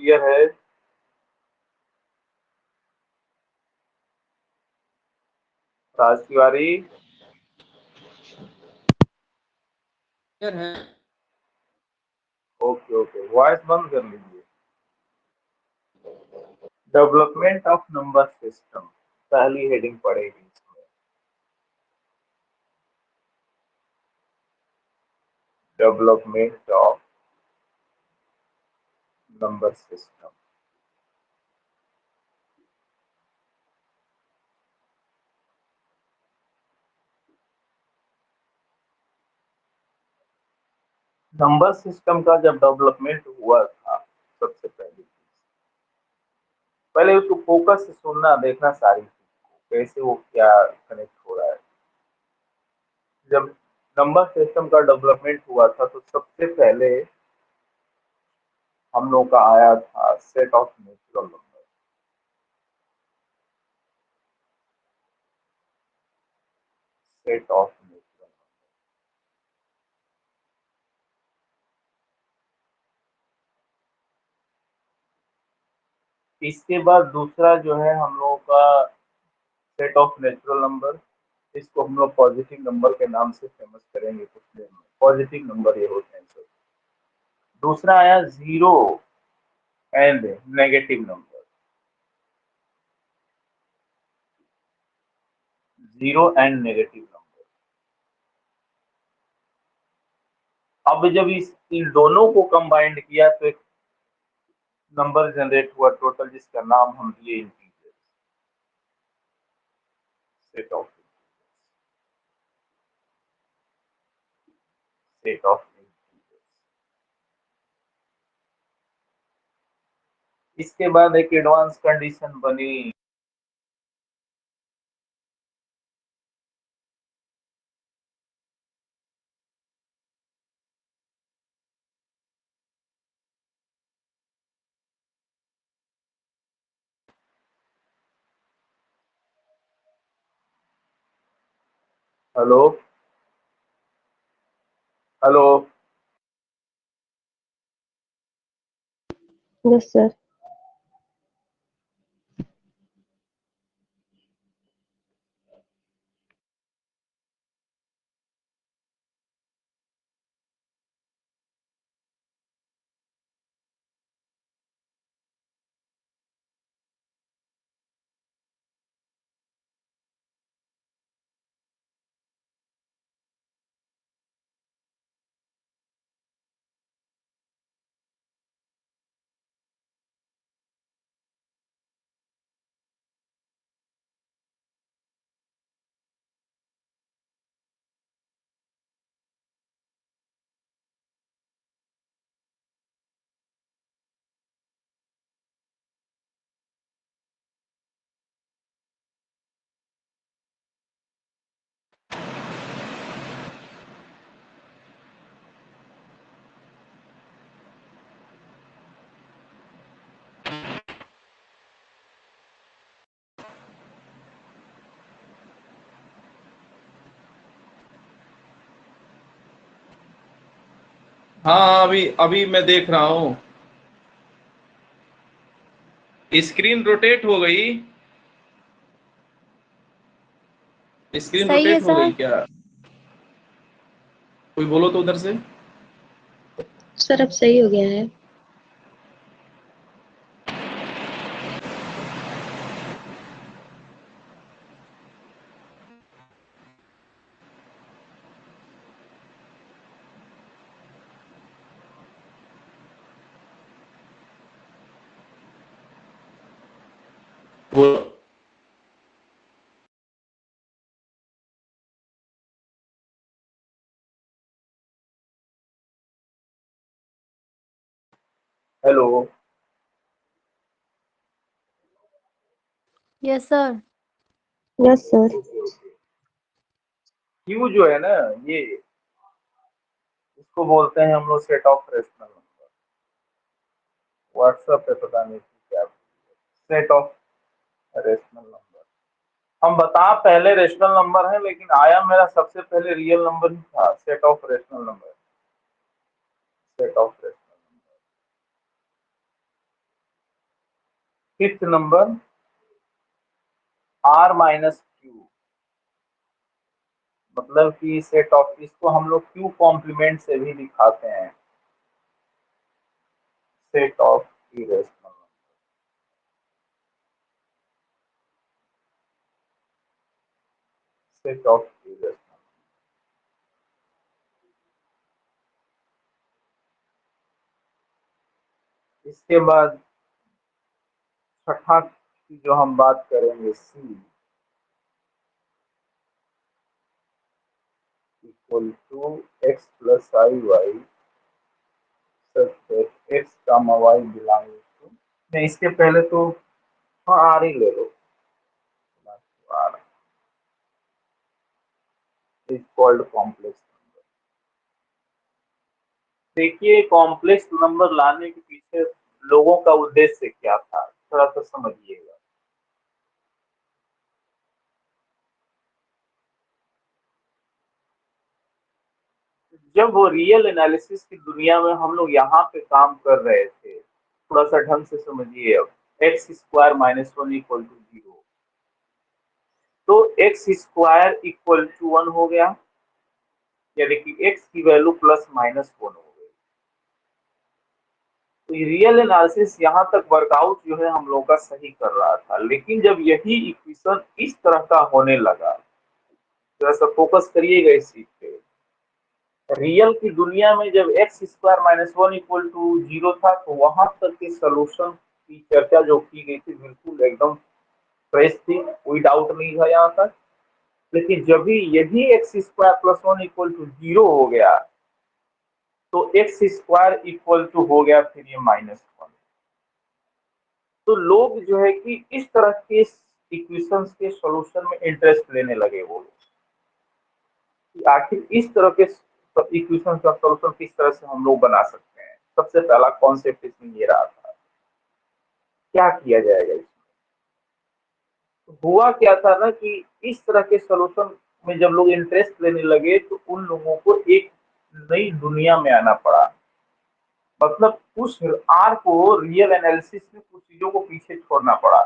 Clear है? Raj Tiwari clear है। Okay okay, voice बंद कर लीजिए। डेवलपमेंट ऑफ नंबर सिस्टम पहली हेडिंग पड़ेगी इसमें। Development of number system. Number system का जब डेवलपमेंट हुआ था सबसे पहले उसको फोकस से सुनना देखना सारी चीज को, कैसे वो क्या कनेक्ट हो रहा है। जब नंबर सिस्टम का डेवलपमेंट हुआ था तो सबसे पहले हम लोग का आया था set of natural number. Set of natural. इसके बाद दूसरा जो है हम लोगों का सेट ऑफ नेचुरल नंबर, इसको हम लोग पॉजिटिव नंबर के नाम से फेमस करेंगे कुछ देर में। पॉजिटिव नंबर ये होते हैं सब। दूसरा आया zero and negative number. Zero and negative number. अब जब इन दोनों को कंबाइंड किया तो एक नंबर जनरेट हुआ टोटल, जिसका नाम हम दिए integer. Set of set of इसके बाद एक एडवांस कंडीशन बनी। Hello hello. Yes sir. हाँ, अभी अभी मैं देख रहा हूँ। स्क्रीन रोटेट हो गई। स्क्रीन सही है रोटेट हो सर। गई क्या? कोई बोलो तो उधर से। सर अब सही हो गया है। बोलो। Hello. Yes sir. Yes sir. Q जो है ना, ये इसको बोलते हैं हम लोग set of rational number. WhatsApp पे पता नहीं क्या सेट ऑफ रेशनल नंबर। हम बता पहले रेशनल नंबर है, लेकिन आया मेरा सबसे पहले रियल नंबर ही था। Set of rational number. Set of rational fifth number r minus Q, मतलब कि सेट ऑफ, इसको हम लोग क्यू कॉम्प्लीमेंट से भी दिखाते हैं, set of irrational, set of irrational. इसके बाद छठा की जो हम बात करेंगे, C equal to x plus i y such that x comma y belong to, नहीं इसके पहले तो हाँ आर ही ले लो, R is called complex number. देखिए कॉम्प्लेक्स नंबर लाने के पीछे लोगों का उद्देश्य क्या था, थोड़ा सा समझिएगा। जब वो रियल एनालिसिस की दुनिया में हम लोग यहाँ पे काम कर रहे थे, थोड़ा सा ढंग से समझिए। अब x square minus one equal to zero, तो x square equal to one हो गया, यानी कि एक्स की वैल्यू प्लस माइनस वन हो गई। तो रियल एनालिसिस यहाँ तक वर्कआउट जो है हम लोग का सही कर रहा था, लेकिन जब यही इक्वेशन इस तरह का होने लगा, थोड़ा सा फोकस करिएगा इस चीज पे। रियल की दुनिया में जब x square minus one equal to zero था, तो वहां तक के सोल्यूशन की चर्चा जो की गई थी बिल्कुल एकदम फ्रेश थी, कोई डाउट नहीं था यहाँ तक। लेकिन जब भी यही x square plus one equal to zero हो गया, तो एक्स स्क्वायर इक्वल टू हो गया फिर ये माइनस वन। तो लोग जो है कि इस तरह के इक्वेशंस के सॉल्यूशन में इंटरेस्ट लेने लगे, वो लोग कि आखिर इस तरह के इक्वेशन का सॉल्यूशन किस तरह से हम लोग बना सकते हैं। सबसे पहला कॉन्सेप्ट इसमें ये रहा था, क्या किया जाएगा इसमें। तो हुआ क्या था ना कि इस तरह के सॉल्यूशन में जब लोग इंटरेस्ट लेने लगे, तो उन लोगों को एक नई दुनिया में आना पड़ा। मतलब उस आर को रियल एनालिसिस में कुछ चीजों को पीछे छोड़ना पड़ा।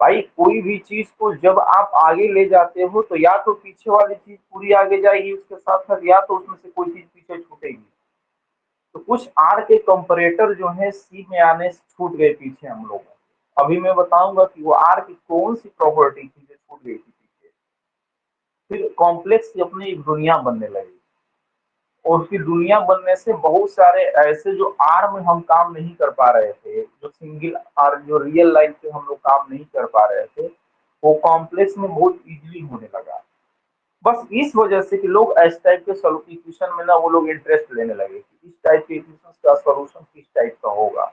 भाई कोई भी चीज को जब आप आगे ले जाते हो, तो या तो पीछे वाली चीज पूरी आगे जाएगी उसके साथ साथ, या तो उसमें से कोई चीज पीछे छूटेगी। तो कुछ आर के कंपैरेटर जो है सी में आने से छूट गए पीछे हम लोग। अभी मैं बताऊंगा कि वो आर की कौन सी प्रॉपर्टी थी जो छूट गई थी पीछे। फिर कॉम्प्लेक्स की अपनी एक दुनिया बनने लगी, और उसकी दुनिया बनने से बहुत सारे ऐसे जो आर में हम काम नहीं कर पा रहे थे, जो सिंगल आर जो रियल लाइफ पे हम लोग काम नहीं कर पा रहे थे, वो कॉम्प्लेक्स में बहुत इजीली होने लगा। बस इस वजह से कि लोग इस टाइप के इक्वेशन में ना वो लोग इंटरेस्ट लेने लगे कि इस टाइप के इक्वेशन का सॉल्यूशन किस टाइप का होगा।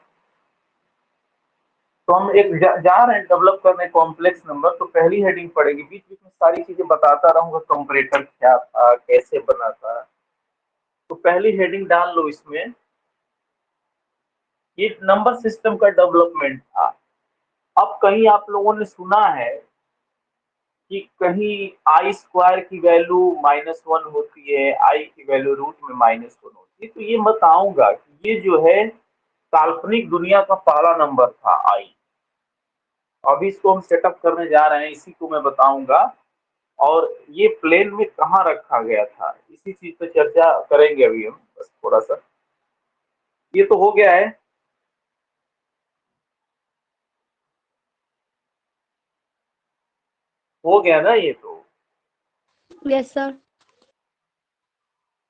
तो हम एक जा रहे हैं डेवलप करने कॉम्प्लेक्स नंबर। तो पहली हेडिंग पड़ेगी, बीच बीच में सारी चीजें बताता रहूंगा, कंपैरेटर क्या था, कैसे बना था। तो पहली हेडिंग डाल लो इसमें, ये नंबर सिस्टम का डेवलपमेंट था। अब कहीं आप लोगों ने सुना है कि कहीं आई स्क्वायर की वैल्यू माइनस वन होती है, आई की वैल्यू रूट में माइनस वन होती है। तो ये बताऊंगा कि ये जो है काल्पनिक दुनिया का पहला नंबर था आई। अभी इसको हम सेटअप करने जा रहे हैं, इसी को मैं बताऊंगा। और ये प्लेन में कहाँ रखा गया था, इसी चीज पे चर्चा करेंगे अभी हम, बस थोड़ा सा। ये तो हो गया है, हो गया ना ये तो। Yes sir.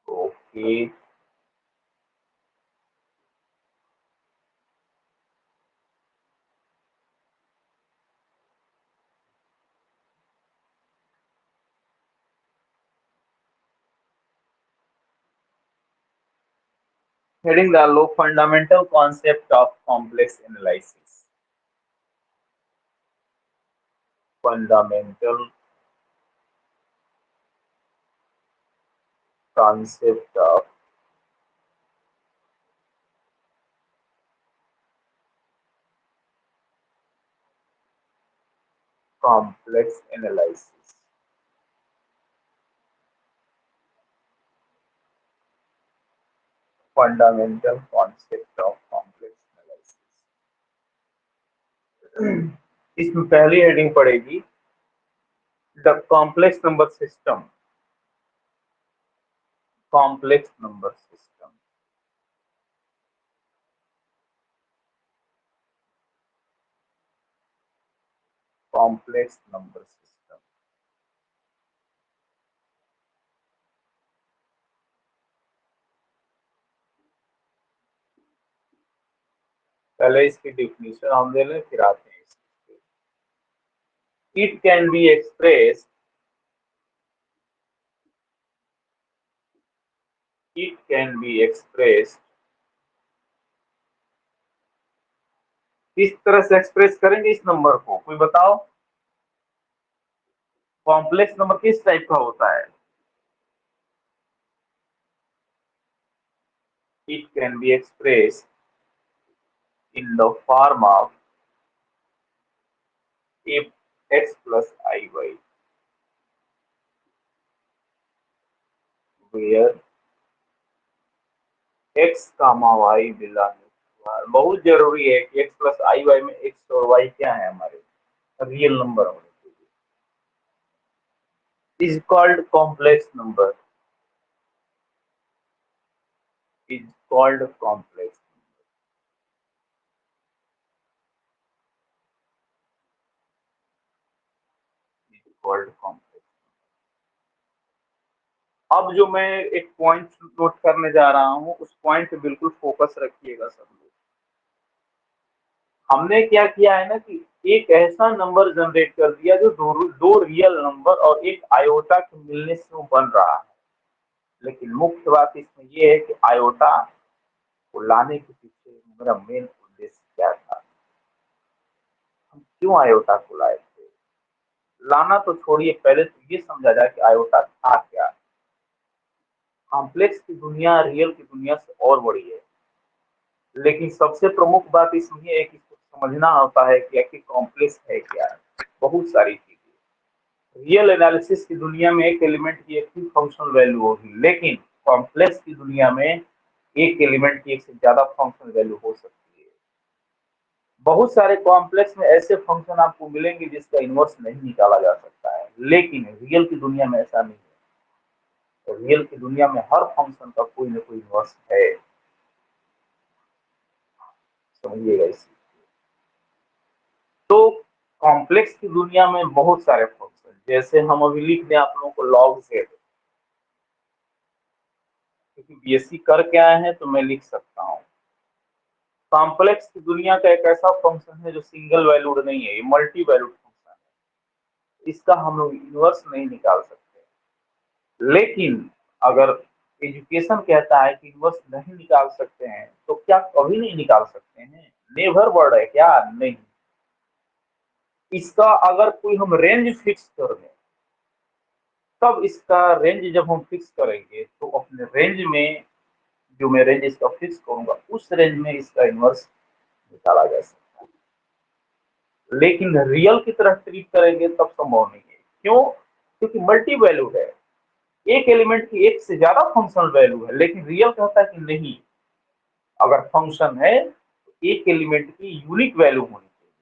ओके, हेडिंग डाल लो, fundamental concept of complex analysis. Fundamental concept of complex analysis. Fundamental concept of complex analysis. इसमें पहली हेडिंग पड़ेगी the complex number system. Complex number system, complex number system. पहले इसकी डिफिनीशन हम दे लें, फिर आते हैं इसकी। It can be express, it can be express, किस तरह से एक्सप्रेस करेंगे इस नंबर को, कोई बताओ। कॉम्प्लेक्स नंबर किस टाइप का होता है? It can be express in the form of if x plus iy, where x comma y belongs to R। बहुत जरूरी है कि x plus iy में x और y क्या है, हमारे रियल नंबर होने चाहिए। Is called complex number, is called complex, is called complex. अब जो मैं एक पॉइंट नोट करने जा रहा हूं, उस पॉइंट पे बिल्कुल फोकस रखिएगा सब लोग। हमने क्या किया है ना कि एक ऐसा नंबर जनरेट कर दिया जो दो रियल नंबर और एक आयोटा के मिलने से वो बन रहा है। लेकिन मुख्य बात इसमें ये है कि आयोटा को लाने के पीछे मेरा मेन उद्देश्य क्या था, हम क्यों आयोटा को लाए थे। लाना तो छोड़िए, पहले तो ये समझा जाए कि आयोटा था क्या। कॉम्प्लेक्स की दुनिया रियल की दुनिया से और बड़ी है, लेकिन सबसे प्रमुख बात इसमें है कि इसको समझना होता है कि आखिर कॉम्प्लेक्स है क्या। बहुत सारी चीजें, रियल एनालिसिस की दुनिया में एक एलिमेंट की एक ही फंक्शनल वैल्यू होगी, लेकिन कॉम्प्लेक्स की दुनिया में एक एलिमेंट की एक से ज्यादा फंक्शनल वैल्यू हो सकती है। बहुत सारे कॉम्प्लेक्स में ऐसे फंक्शन आपको मिलेंगे जिसका इनवर्स नहीं निकाला जा सकता है, लेकिन रियल की दुनिया में ऐसा नहीं है। रियल की दुनिया में हर फंक्शन का कोई ना कोई इनवर्स है, समझिएगा इसी। तो कॉम्प्लेक्स की दुनिया में बहुत सारे फंक्शन, जैसे हम अभी लिख दें आप लोगों को लॉग जेड, क्योंकि बीएससी कर के आए हैं तो मैं लिख सकता हूँ। कॉम्प्लेक्स की दुनिया का एक ऐसा फंक्शन है जो सिंगल वैल्यूड नहीं है, ये मल्टी वैल्यूड फंक्शन है, इसका हम लोग इनवर्स नहीं निकाल सकते। लेकिन अगर एजुकेशन कहता है कि इनवर्स नहीं निकाल सकते हैं, तो क्या कभी नहीं निकाल सकते हैं? नेवर वर्ड है क्या? नहीं। इसका अगर कोई हम रेंज फिक्स कर दें, तब इसका रेंज जब हम फिक्स करेंगे तो अपने रेंज में जो मैं रेंज इसका फिक्स करूंगा उस रेंज में इसका इनवर्स निकाला जा सकता है। लेकिन रियल की तरह ट्रीट करेंगे तब संभव नहीं है। क्यों? क्योंकि मल्टी वैल्यू है, एक एलिमेंट की एक से ज्यादा फंक्शनल वैल्यू है, लेकिन रियल कहता है कि नहीं, अगर फंक्शन है तो एक एलिमेंट की यूनिक वैल्यू होनी चाहिए।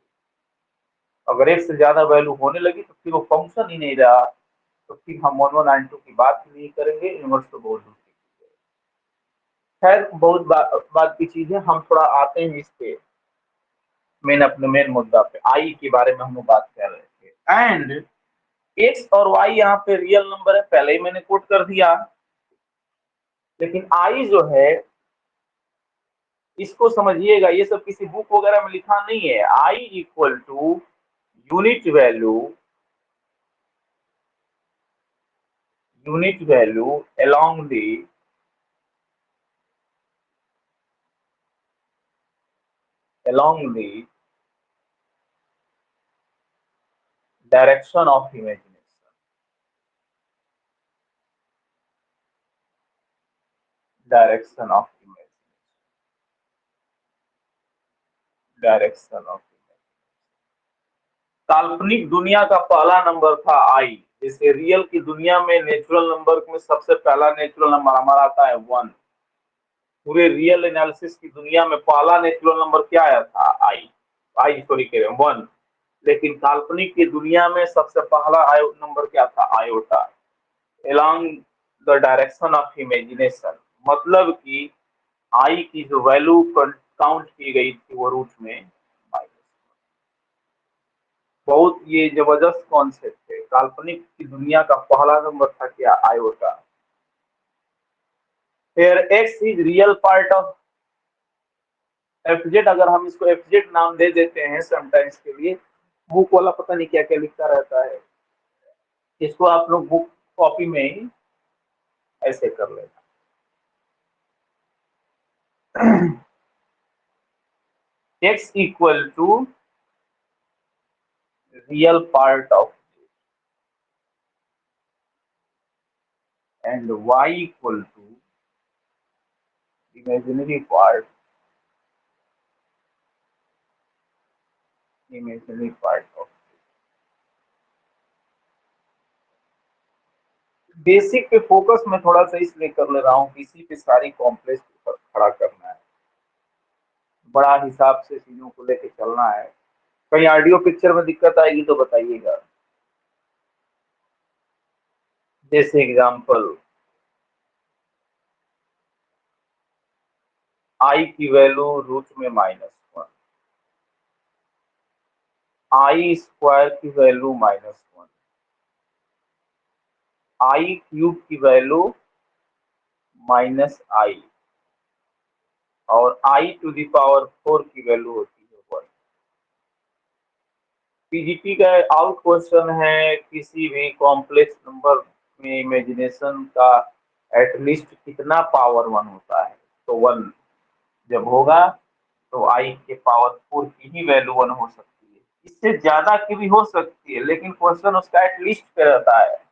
अगर एक से ज्यादा वैल्यू होने लगी तो फिर वो फंक्शन ही नहीं रहा, तो फिर हम 1192 की बात ही नहीं करेंगे, इनवर्स तो बहुत दूर की चीज है। खैर बहुत बात की चीज है, हम थोड़ा आते हैं इस पे अपने मेन मुद्दा पे। आई के बारे में हम लोग बात कर रहे थे, एंड एक्स और वाई यहाँ पे रियल नंबर है, पहले ही मैंने कोट कर दिया। लेकिन आई जो है, इसको समझिएगा, ये सब किसी बुक वगैरह में लिखा नहीं है। I equal to unit value, unit value along the direction of imagination, direction of imagination, direction of imagination। काल्पनिक दुनिया का पहला नंबर था आई, जैसे रियल की दुनिया में नेचुरल नंबर में सबसे पहला नेचुरल नंबर हमारा आता है 1। पूरे रियल एनालिसिस की दुनिया में पहला नेचुरल नंबर क्या आया था? आई। आई सॉरी कह रहे हैं 1, लेकिन काल्पनिक की दुनिया में सबसे पहला नंबर क्या था? Iota, along the direction of imagination. मतलब कि आई की जो वैल्यू काउंट की गई थी वो रूट में माइनस। बहुत ये जबरदस्त कॉन्सेप्ट है। काल्पनिक की दुनिया का पहला नंबर था क्या? आयोटा। फिर x is real part of f z. अगर हम इसको एफजेड नाम दे देते हैं समटाइम्स के लिए, बुक वाला पता नहीं क्या क्या लिखता रहता है, इसको आप लोग बुक कॉपी में ही ऐसे कर लेना। x equal to real part of and y equal to imaginary part of. Basic पे फोकस में थोड़ा सा इसलिए कर ले रहा हूँ कि इसी पे सारी कॉम्प्लेक्स पर खड़ा करना है, बड़ा हिसाब से चीजों को लेके चलना है। कहीं ऑडियो पिक्चर में दिक्कत आएगी तो बताइएगा। जैसे एग्जांपल, आई की वैल्यू रूट में -1, आई स्क्वायर की वैल्यू -1, आई क्यूब की वैल्यू -i और आई टू द पावर 4 की वैल्यू होती है 1। पीजीटी का आउट क्वेश्चन है किसी भी कॉम्प्लेक्स नंबर में इमेजिनेशन का एटलीस्ट कितना पावर 1 होता है? तो 1 जब होगा तो आई के पावर 4 की ही वैल्यू 1 हो सकती है। इससे ज्यादा की भी हो सकती है, लेकिन क्वेश्चन उसका एटलीस्ट पे रहता है।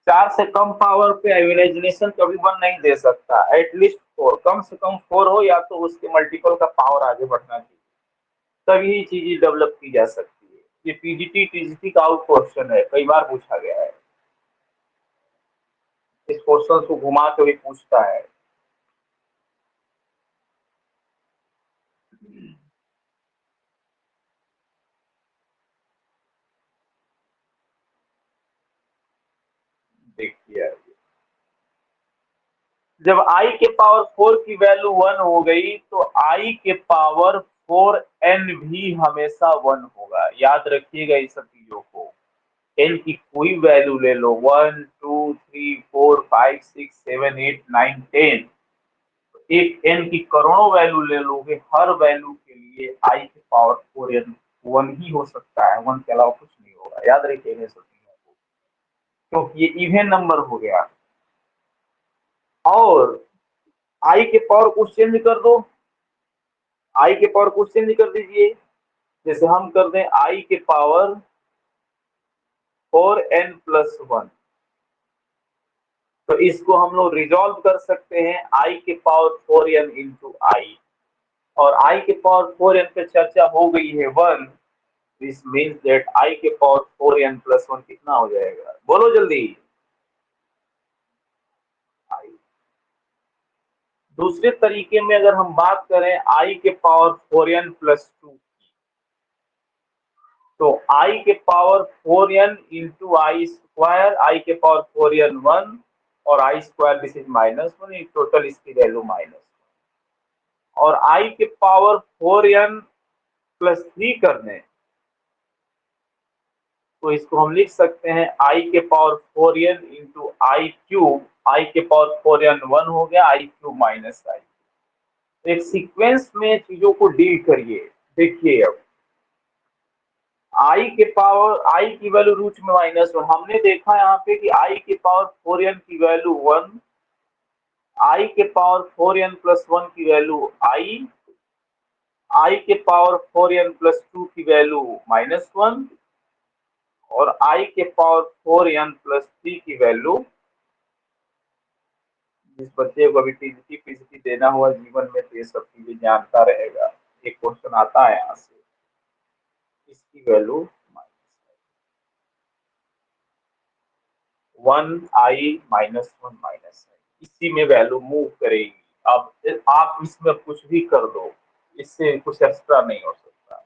4 से कम पावर पे इमेजिनेशन कभी 1 नहीं दे सकता। एटलीस्ट 4, कम से कम 4 हो या तो उसके मल्टीपल का पावर आगे बढ़ना चाहिए, तभी चीजें डेवलप की जा सकती है। ये पीजीटी टीजीटी का आउट क्वेश्चन है, कई बार पूछा गया है। इस क्वेश्चन को घुमा के भी पूछता है। देखिए, जब i के पावर 4 की वैल्यू 1 हो गई तो i के पावर 4n भी हमेशा 1 होगा। याद रखिएगा इस सब चीजों को। n की कोई वैल्यू ले लो, 1 2 3 4 5 6 7 8 9 10, एक n की करोड़ों वैल्यू ले लोगे, हर वैल्यू के लिए i के पावर 4n 1 ही हो सकता है, 1 के अलावा कुछ नहीं होगा। याद रखिएगा सब चीजों को, क्योंकि ये इवन नंबर हो गया। और i के पावर को चेंज कर दो, i के पावर को चेंज कर दीजिए। जैसे हम कर दें i के पावर 4n+1, तो इसको हम लोग रिजॉल्व कर सकते हैं i के पावर 4n इंटू आई। और i के पावर 4n पे चर्चा हो गई है 1। दिस मीन्स दैट i के पावर 4n+1 कितना हो जाएगा? बोलो जल्दी। i। दूसरे तरीके में अगर हम बात करें i के पावर 4n+2, तो i के पावर 4n इंटू आई स्क्वायर, आई के पावर 4n 1 और आई स्क्वायर दिस इज -1, टोटल इसकी वैल्यू -1। और i के पावर 4n+3 करने, तो इसको हम लिख सकते हैं i के पावर 4n इंटू आई क्यूब, आई के पावर 4n 1 हो गया, आई क्यूब -i। एक सीक्वेंस में चीजों को डील करिए। देखिए, अब i के पावर, i की वैल्यू रूट में -1, हमने देखा यहाँ पे कि i के पावर 4n की वैल्यू 1, i के पावर 4n+1 की वैल्यू i के पावर 4n+2 की वैल्यू -1 और i के पावर 4n+3 की वैल्यू। जिस बच्चे को अभी टीजीटी पीजीटी देना हुआ जीवन में तो ये सब चीजें जानता रहेगा। एक क्वेश्चन आता है यहाँ से, इसकी वैल्यू -1i इसी में वैल्यू मूव करेगी। अब आप इसमें कुछ भी कर दो, इससे कुछ एक्स्ट्रा नहीं हो सकता।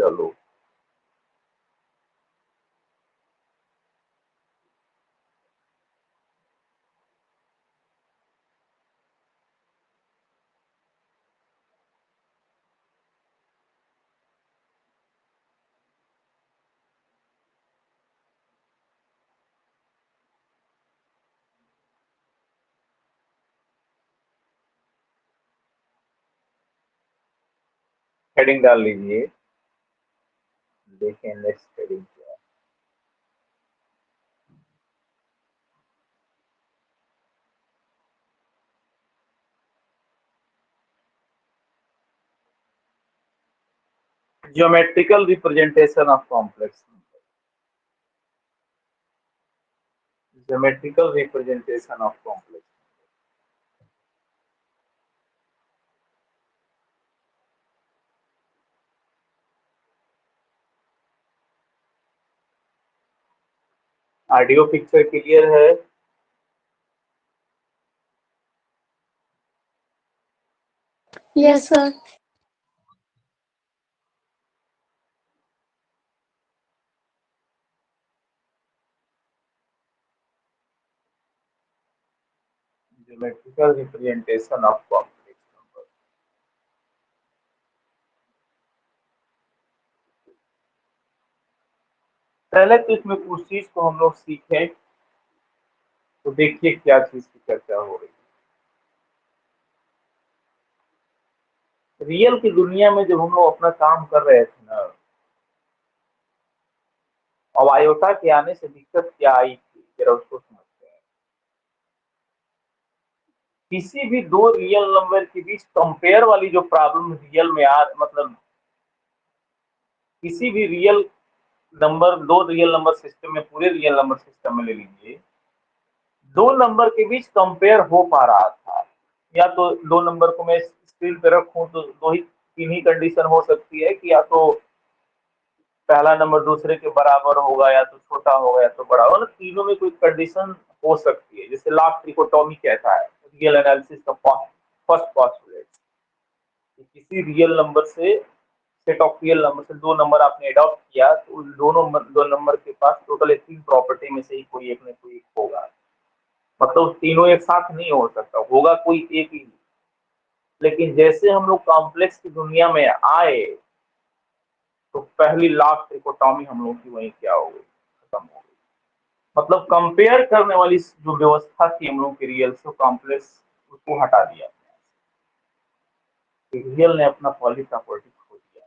चलो हेडिंग डाल लीजिए, देखें नेक्स्ट हेडिंग क्या है। Geometrical representation of complex number, geometrical representation of complex. Audio picture clear है? Yes, sir. Geometrical representation of complex number. पहले तो इसमें कुछ चीज को हम लोग सीखें, तो देखिए क्या चीज की चर्चा हो रही है। रियल की दुनिया में जब हम लोग अपना काम कर रहे थे ना, अब आयोटा के आने से दिक्कत क्या आई थी, जरा उसको समझते हैं। किसी भी दो रियल नंबर के बीच कंपेयर वाली जो प्रॉब्लम रियल में मतलब किसी भी रियल नंबर, दो रियल नंबर सिस्टम में, पूरे रियल नंबर सिस्टम में ले लीजिए, दो नंबर के बीच कंपेयर हो पा रहा था, या तो दो नंबर को मैं स्क्रीन पे रखूं तो दो ही तीन ही कंडीशन हो सकती है कि या तो पहला नंबर दूसरे के बराबर होगा, या तो छोटा होगा, या तो बड़ा होगा। तीनों में कोई कंडीशन हो सकती है, जैसे लास्ट ट्रिकोटोमी कहता है रियल एनालिसिस का फर्स्ट पॉस्टुलेट, किसी रियल नंबर से, सेट ऑफ रियल नंबर से दो नंबर आपने एडॉप्ट किया तो दोनों दो नंबर के पास टोटल तीन प्रॉपर्टी में से ही कोई एक न कोई एक होगा। मतलब तीनों एक साथ नहीं हो सकता, होगा कोई एक ही। लेकिन जैसे हम लोग कॉम्प्लेक्स की दुनिया में आए तो पहली लास्ट ट्रिकोटोमी हम लोग की वहीं क्या हो गई, खत्म हो गई। मतलब कंपेयर करने वाली जो व्यवस्था थी हम लोग की रियल से कॉम्प्लेक्स, उसको हटा दिया। रियल ने अपना पॉली प्रॉपर्टी खो दिया।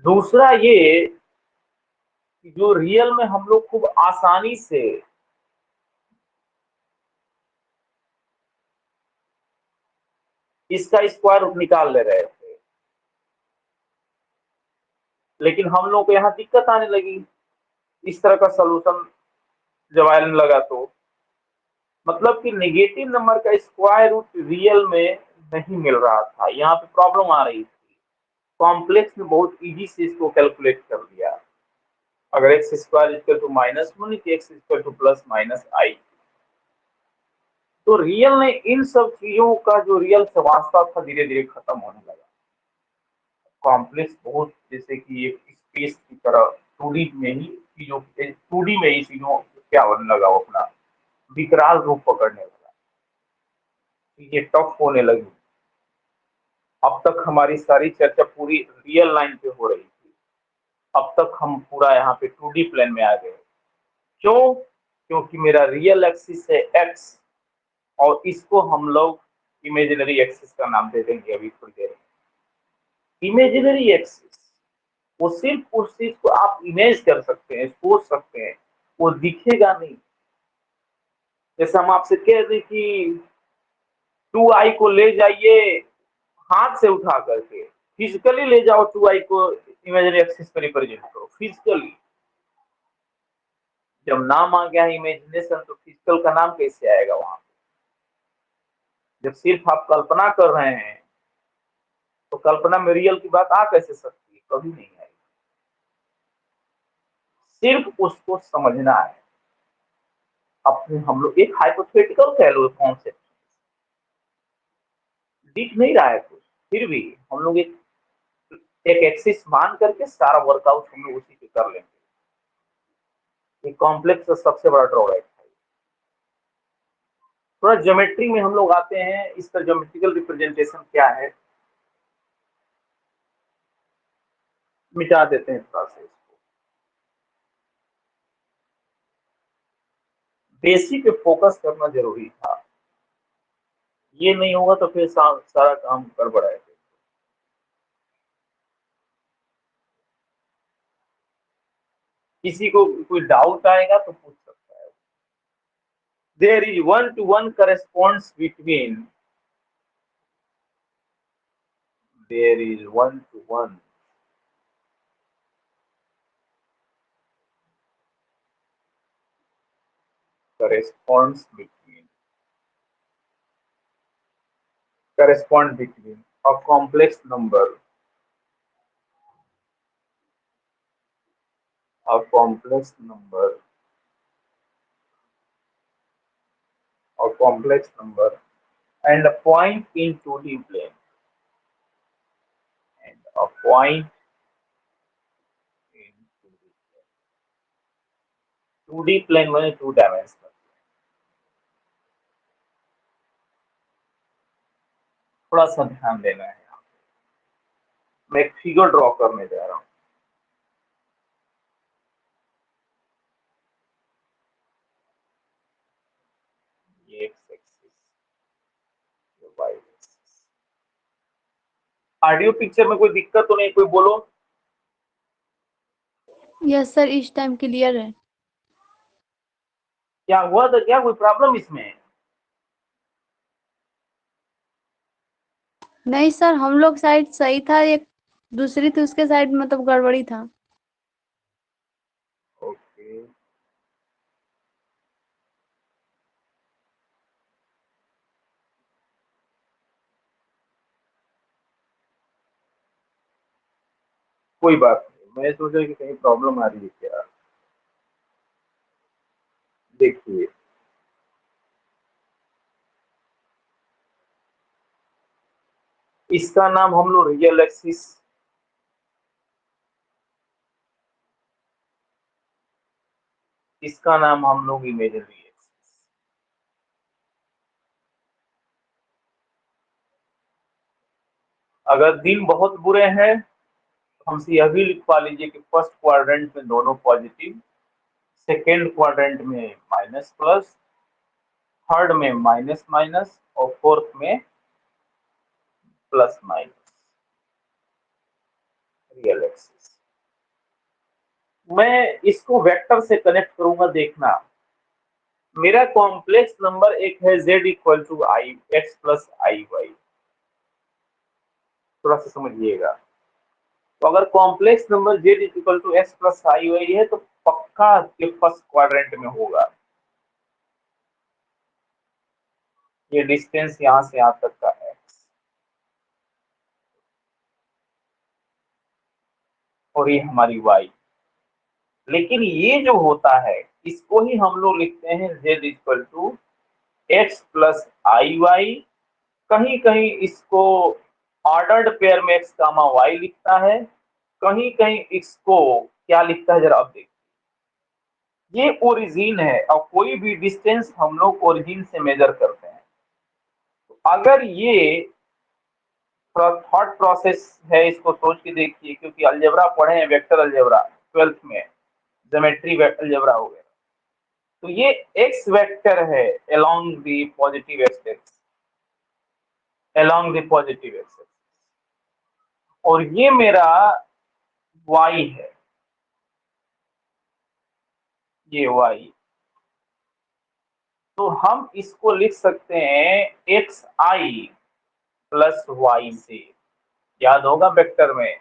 दूसरा ये कि जो रियल में हम लोग खूब आसानी से इसका स्क्वायर रूट निकाल ले रहे थे, लेकिन हम लोग को यहाँ दिक्कत आने लगी इस तरह का सोल्यूशन जब आने लगा। तो मतलब कि नेगेटिव नंबर का स्क्वायर रूट रियल में नहीं मिल रहा था, यहाँ पे प्रॉब्लम आ रही थी। कॉम्प्लेक्स में बहुत इजी से इसको कैलकुलेट कर लिया। अगर एक्स स्क्वायर इक्वल टू -1 तो x equal to plus minus i. तो रियल ने इन सब चीजों का जो रियल से वास्तव था धीरे धीरे खत्म होने लगा। कॉम्प्लेक्स बहुत जैसे कि एक स्पेस की तरह 2D में ही चीजों, 2D में ही चीजों क्या होने लगा, वो अपना विकराल रूप पकड़ने लगा, ये टफ होने लगी। अब तक हमारी सारी चर्चा पूरी रियल लाइन पे हो रही थी, अब तक हम पूरा यहाँ पे 2D प्लेन में आ गए। क्यों? क्योंकि मेरा रियल एक्सिस है एक्स, और इसको हम लोग इमेजिनरी एक्सिस का नाम दे देंगे अभी थोड़ी देर में। इमेजिनरी एक्सिस वो सिर्फ उस चीज को आप इमेज कर सकते हैं, सोच सकते हैं, वो दिखेगा नहीं। जैसे हम आपसे कह दें कि 2i को ले जाइए हाथ से उठा करके, फिजिकली ले जाओ 2i को, इमेजिनरी एक्सिस पर रिप्रेजेंट करो फिजिकली। जब नाम आ गया है इमेजिनेशन, तो फिजिकल का नाम कैसे आएगा वहां? जब सिर्फ आप कल्पना कर रहे हैं तो कल्पना में रियल की बात आ कैसे सकती है? कभी नहीं आएगी। सिर्फ उसको समझना है। अपने हम लोग एक हाइपोथेटिकल कह लो कॉन्सेप्ट, दिख नहीं रहा है कुछ, फिर भी हम लोग एक एक एक्सिस मान करके सारा वर्कआउट हम लोग उसी पे कर लेंगे। ये कॉम्प्लेक्स का सबसे बड़ा ड्रॉबैक है। थोड़ा ज्योमेट्री में हम लोग आते हैं, इसका ज्योमेट्रिकल रिप्रेजेंटेशन क्या है, मिटा देते हैं थोड़ा सा इसको। बेसिक पे फोकस करना जरूरी था, ये नहीं होगा तो फिर सारा काम गड़बड़ है। किसी को कोई डाउट आएगा तो पूछ सकता है। There is one to one corresponds between, there is one to one corresponds between correspond between a complex number, a complex number, a complex number and a point in 2D plane, and a point in 2D plane में 2 dimensional। थोड़ा सा ध्यान देना है। मैं एक figure draw करने जा रहा हूँ। ये एक्स एक्सिस, ये वाई एक्सिस। ऑडियो पिक्चर में कोई दिक्कत तो नहीं, कोई बोलो। यस सर, इस टाइम क्लियर है। क्या हुआ था, क्या कोई प्रॉब्लम इसमें? नहीं सर, हम लोग साइड सही था, एक दूसरी थी उसके साइड मतलब गड़बड़ी था। ओके, कोई बात नहीं। मैं सोचा कि कहीं प्रॉब्लम आ रही है क्या। देखिए, इसका नाम हम लोग रियल एक्सिस, इसका नाम हम लोग इमेजिनरी एक्सिस। अगर दिन बहुत बुरे हैं तो हमसे यह भी लिखवा लीजिए कि फर्स्ट क्वाड्रेंट में दोनों पॉजिटिव, सेकेंड क्वाड्रेंट में माइनस प्लस, थर्ड में माइनस माइनस और फोर्थ में प्लस माइनस, रियल एक्सिस। मैं इसको वेक्टर से कनेक्ट करूंगा, देखना। मेरा कॉम्प्लेक्स नंबर एक है z equal to i x plus i y, थोड़ा सा समझिएगा। तो अगर complex number z equal to x plus i y है तो पक्का के फर्स्ट क्वाड्रेंट में होगा। ये डिस्टेंस यहां से यहां तक का x और ये हमारी y। लेकिन ये जो होता है इसको ही हम लोग लिखते हैं z equal to x plus i y. कहीं कहीं इसको ऑर्डर्ड पेयर में एक्स कामा वाई लिखता है, कहीं कहीं इसको क्या लिखता है जरा अब देखिए। ये ओरिजिन है और कोई भी डिस्टेंस हम लोग ओरिजिन से मेजर करते हैं। तो अगर ये थॉट प्रोसेस है, इसको सोच के देखिए, क्योंकि अलजेब्रा पढ़े हैं, वेक्टर अलजेब्रा 12th में, ज्योमेट्री अलजेब्रा हो गया। तो ये एक्स वेक्टर है along the positive axis, along the positive axis, और ये मेरा y है, ये y। तो हम इसको लिख सकते हैं एक्स आई प्लस वाई से, याद होगा वेक्टर में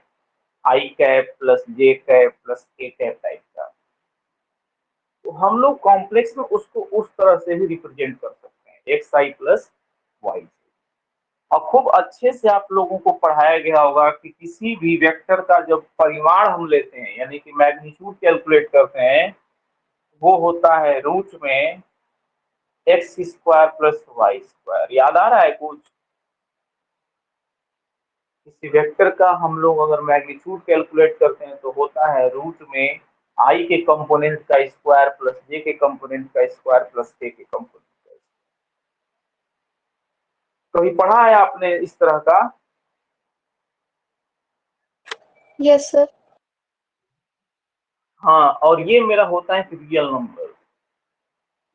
आई कैप प्लस जे कैप प्लस के कैप टाइप का। तो हम लोग कॉम्प्लेक्स में उसको उस तरह से भी रिप्रेजेंट कर सकते हैं, एक्स आई प्लस वाई से। और खूब अच्छे से आप लोगों को पढ़ाया गया होगा कि किसी भी वेक्टर का जब परिमाण हम लेते हैं, यानी कि मैग्नीट्यूड कैलकुलेट करते हैं, वो होता है रूट में x square plus y square. याद आ रहा है कुछ? किसी वेक्टर का हम लोग अगर मैग्नीट्यूड कैलकुलेट करते हैं तो होता है रूट में आई के कंपोनेंट का स्क्वायर प्लस जे के कंपोनेंट का स्क्वायर प्लस के कंपोनेंट का। कभी पढ़ा है आपने इस तरह का? Yes sir. हाँ, और ये मेरा होता है रियल नंबर,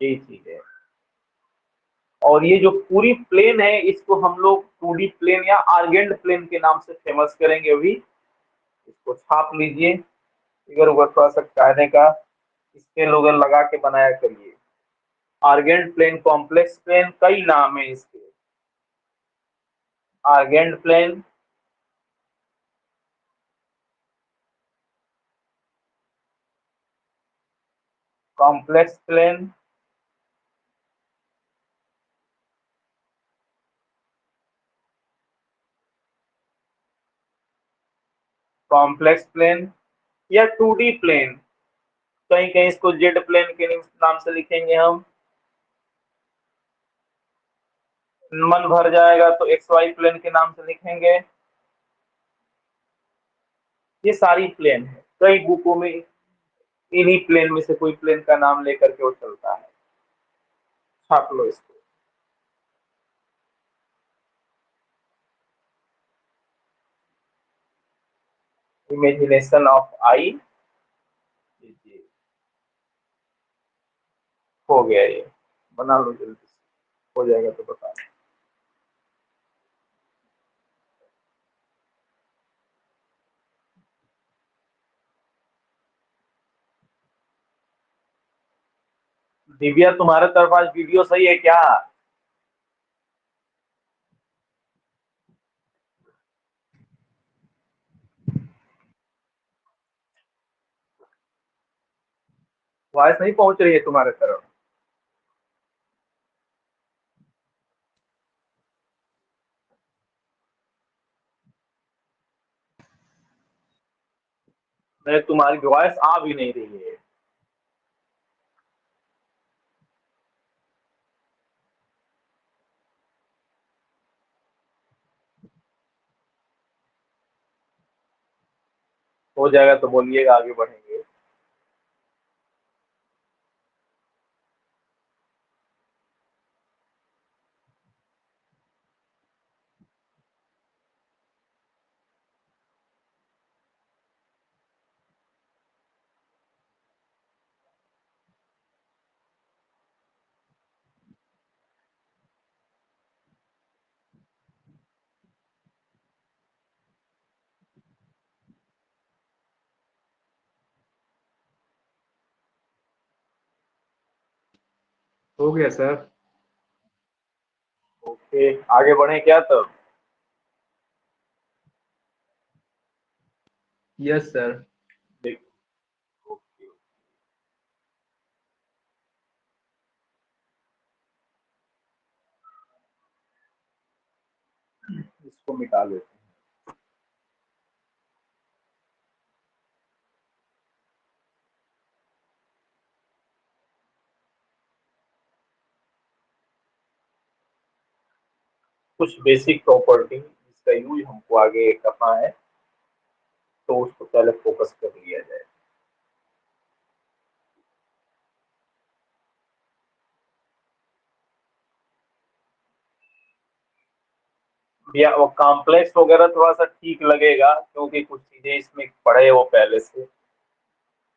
यही चीज है। और ये जो पूरी प्लेन है इसको हम लोग 2D प्लेन या आर्गेंड प्लेन के नाम से फेमस करेंगे। अभी इसको छाप लीजिए, इधर उधर थोड़ा सा कहने का स्केल वगैरह लगा के बनाया करिए। आर्गेंड प्लेन, कॉम्प्लेक्स प्लेन, कई नाम है इसके। Argand plane, complex plane, complex plane या 2D प्लेन। कहीं कहीं इसको जेड प्लेन के नाम से लिखेंगे हम, मन भर जाएगा तो एक्स वाई प्लेन के नाम से लिखेंगे। ये सारी प्लेन है, कई बुकों में इन्हीं प्लेन में से कोई प्लेन का नाम लेकर के वो चलता है। छाप लो इसको। इमेजिनेशन ऑफ आई, हो गया, ये बना लो जल्दी से, हो जाएगा तो बता। दिव्या, तुम्हारे तरफ आज वीडियो सही है क्या? वॉइस नहीं पहुंच रही है तुम्हारे तरफ? नहीं, तुम्हारी वॉइस आ भी नहीं रही है। हो जाएगा तो बोलिएगा, आगे बढ़ेंगे। हो गया सर। ओके, आगे बढ़े क्या तब? Yes sir. देखो, ओके, इसको मिटा लेते हैं। कुछ बेसिक प्रॉपर्टी जिसका यूज हमको आगे करना है, तो उसको पहले फोकस कर लिया जाए। या वो कॉम्प्लेक्स वगैरह थोड़ा सा ठीक लगेगा क्योंकि कुछ चीजें इसमें पढ़े वो पहले से।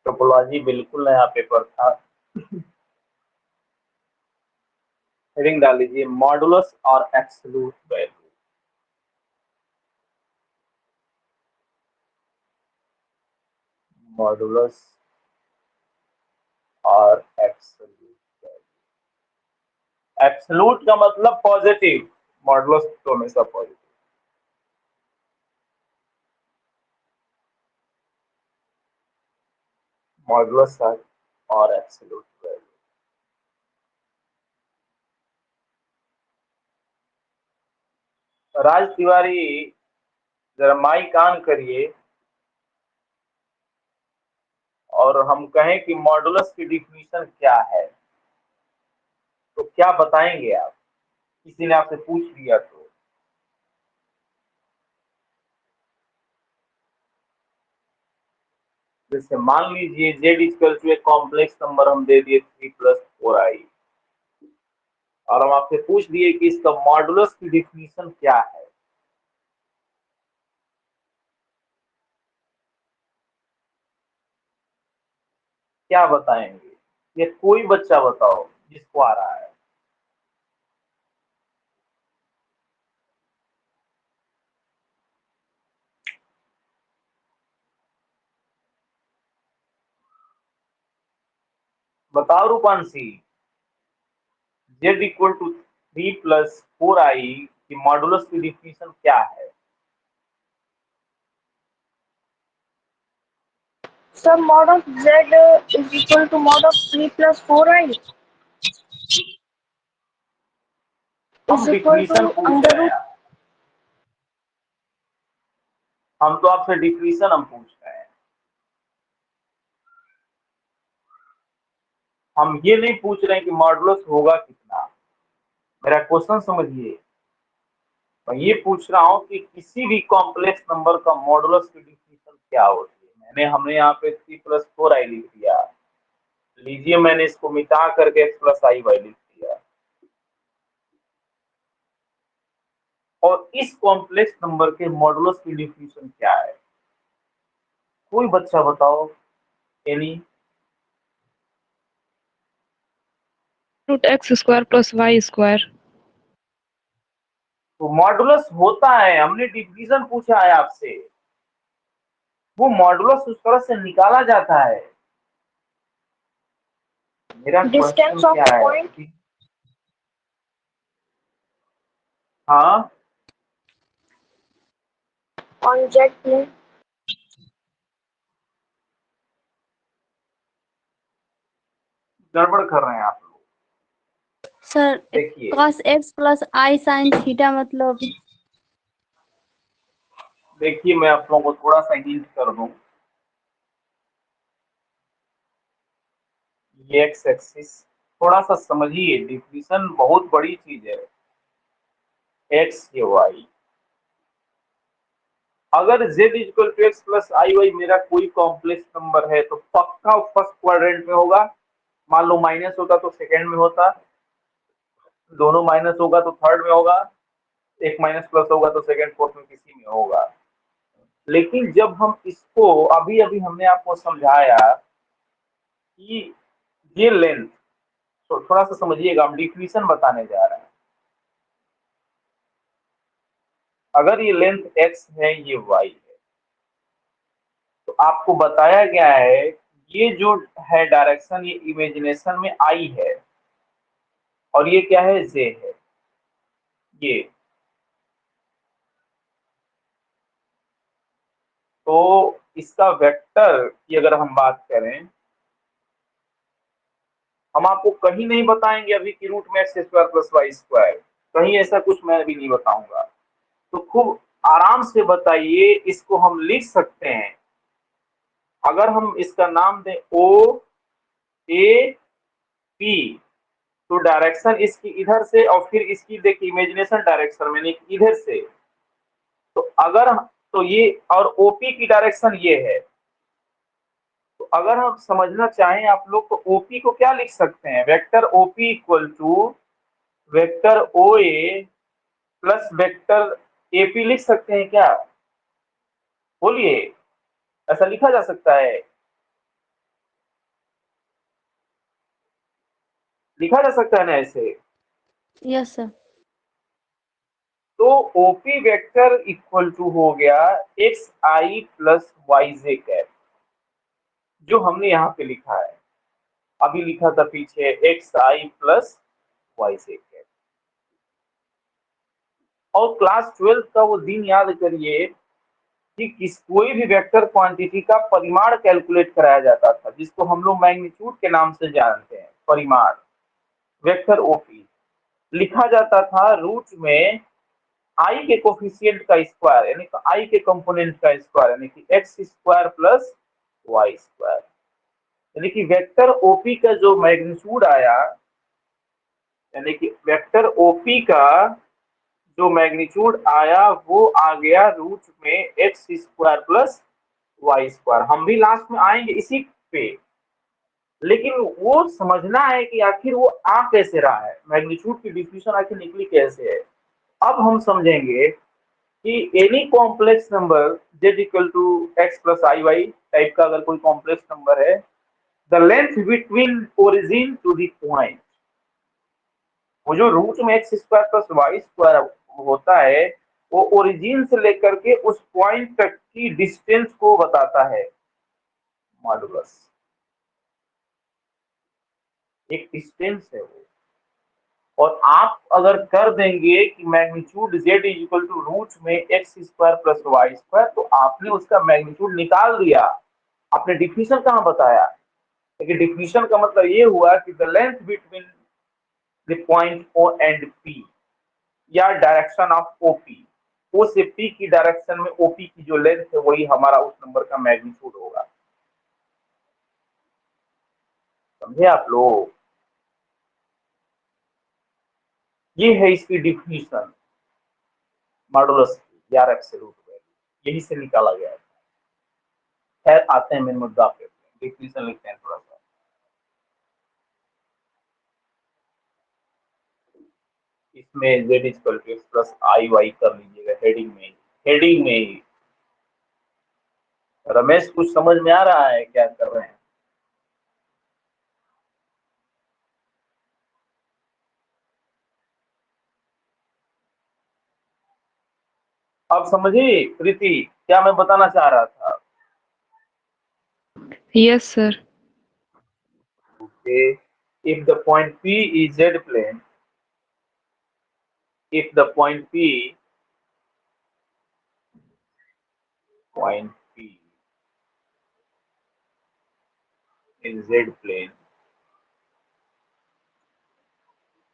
टोपोलॉजी बिल्कुल नया पेपर था। हेडिंग डाल लीजिए, मॉडुलस और एब्सोल्यूट वैल्यू। मॉडुलस और एब्सोल्यूट वैल्यू। एब्सोल्यूट का मतलब पॉजिटिव, मॉडुलस तो हमेशा पॉजिटिव। मॉडुलस और एब्सोल्यूट वैल्यू। राज तिवारी, जरा माइक ऑन करिए और हम कहें कि मॉडुलस की डिफिनीशन क्या है, तो क्या बताएंगे आप? किसी ने आपसे पूछ लिया तो? जैसे मान लीजिए z इक्वल टू एक कॉम्प्लेक्स नंबर हम दे दिए 3+4i, और हम आपसे पूछ दिए कि इसका मॉडुलस की डिफिनीशन क्या है। क्या बताएंगे? ये कोई बच्चा बताओ जिसको आ रहा है। बताओ Rupanshi, z equal to 3+4i की मॉडुलस की डिफिनीशन क्या है? Sir, mod of z is equal to mod of 3 plus 4i हम is equal डिफिनीशन to पूछ under रहे root. हैं, हम तो आपसे डिफिनीशन हम पूछ रहे हैं। हम ये नहीं पूछ रहे हैं कि मॉडुलस होगा कितना। मेरा क्वेश्चन समझिए, मैं ये पूछ रहा हूँ कि किसी भी कॉम्प्लेक्स नंबर का मॉडुलस की डिफिनीशन क्या होती है। हमने यहाँ पे 3+4i लिख दिया, लीजिए मैंने इसको मिटा करके x+i/y लिख दिया, और इस कॉम्प्लेक्स नंबर के मॉडुलस की डिफिनीशन क्या है? कोई बच्चा बताओ। Any? Root x square plus y square. तो मॉडुलस होता है, हमने डिफिनीशन पूछा है आपसे, वो मॉडुलस उस तरह से निकाला जाता है। मेरा क्वेश्चन Distance of क्या a है? point हाँ, on z plane. गड़बड़ कर रहे हैं आप लोग। सर देखिए cos x प्लस आई साइन थीटा मतलब देखिए मैं आप लोगों को थोड़ा सा हिंट कर दूं। ये एक्स एक्सिस थोड़ा सा समझिए, डिफिनीशन बहुत बड़ी चीज है। एक्स ये वाई, अगर z equal to x plus i y मेरा कोई कॉम्प्लेक्स नंबर है तो पक्का फर्स्ट क्वाड्रेंट में होगा। मान लो माइनस होता तो सेकंड में होता, दोनों माइनस होगा तो थर्ड में होगा, एक माइनस प्लस होगा तो सेकंड फोर्थ में किसी में होगा। लेकिन जब हम इसको अभी अभी हमने आपको समझाया कि ये लेंथ, तो थोड़ा सा समझिएगा, हम डिफिनीशन बताने जा रहे हैं। अगर ये लेंथ x है, ये y है, तो आपको बताया गया है ये जो है डायरेक्शन, ये इमेजिनेशन में I है, और ये क्या है, z है। ये तो इसका वेक्टर की अगर हम बात करें, हम आपको कहीं नहीं बताएंगे अभी कि रूट में x square plus y square, कहीं ऐसा कुछ मैं अभी नहीं बताऊंगा। तो खूब आराम से बताइए, इसको हम लिख सकते हैं। अगर हम इसका नाम दें ओ ए पी, तो डायरेक्शन इसकी इधर से, और फिर इसकी देखिए इमेजिनेशन डायरेक्शन में इधर से, तो अगर तो ये और ओपी की डायरेक्शन ये है। तो अगर हम समझना चाहें आप लोग, तो ओपी को क्या लिख सकते हैं, vector OP equal to vector O A plus vector AP लिख सकते हैं क्या? बोलिए, ऐसा लिखा जा सकता है? लिखा जा सकता है ना ऐसे? Yes sir. तो ओपी वेक्टर इक्वल टू हो गया एक्स आई प्लस वाई जे कैप, जो हमने यहाँ पे लिखा है, अभी लिखा था पीछे एक्स आई प्लस वाई जे कैप। और क्लास 12 का वो दिन याद करिए कि कोई भी वेक्टर क्वांटिटी का परिमाण कैलकुलेट कराया जाता था, जिसको हम लोग मैग्नीट्यूड के नाम से जानते हैं। परिमाण वेक्टर ओपी लिखा जाता था रूट में आई के कोफिशिएंट का स्क्वायर, यानी कि आई के कंपोनेंट का स्क्वायर, यानी कि x square plus y square. यानी कि वेक्टर ओपी का जो मैग्नीट्यूड आया, यानी कि वेक्टर ओपी का जो मैग्नीट्यूड आया वो आ गया रूट में x square plus y square, हम भी लास्ट में आएंगे इसी पे, लेकिन वो समझना है कि आखिर वो आ कैसे रहा है, मैग्नीट्यूड की डिफिनेशन आखिर निकली कैसे है। अब हम समझेंगे कि any complex number z equal to x plus i y type का अगर कोई कॉम्प्लेक्स नंबर है, the length between origin to the point, वो जो रूट में x square plus y square होता है, वो ओरिजिन से लेकर के उस पॉइंट तक की डिस्टेंस को बताता है, मॉडुलस, एक डिस्टेंस है वो। और आप अगर कर देंगे कि magnitude z is equal to root में x square plus y square, तो आपने उसका मैग्नीट्यूड निकाल दिया, आपने डिफिनेशन कहाँ बताया। लेकिन डिफिनेशन का मतलब ये हुआ कि the length between the point O and P, या डायरेक्शन ऑफ ओपी, ओ से पी की डायरेक्शन में ओपी की जो लेंथ है वही हमारा उस नंबर का मैग्नीट्यूड होगा। समझे आप लोग, ये है इसकी डिफिनेशन मॉडुलस की, यार एब्सोल्यूट वैल्यू यही से निकाला गया है। खैर आते हैं मेन मुद्दा पे, डिफिनेशन लिखते हैं थोड़ा सा। इसमें z equal to x plus i y कर लीजिएगा हेडिंग में ही, हेडिंग में ही। रमेश कुछ समझ में आ रहा है क्या कर रहे हैं? अब समझिए प्रीति क्या मैं बताना चाह रहा था। Yes, sir. Okay, if the point P is z plane, if the point P in z plane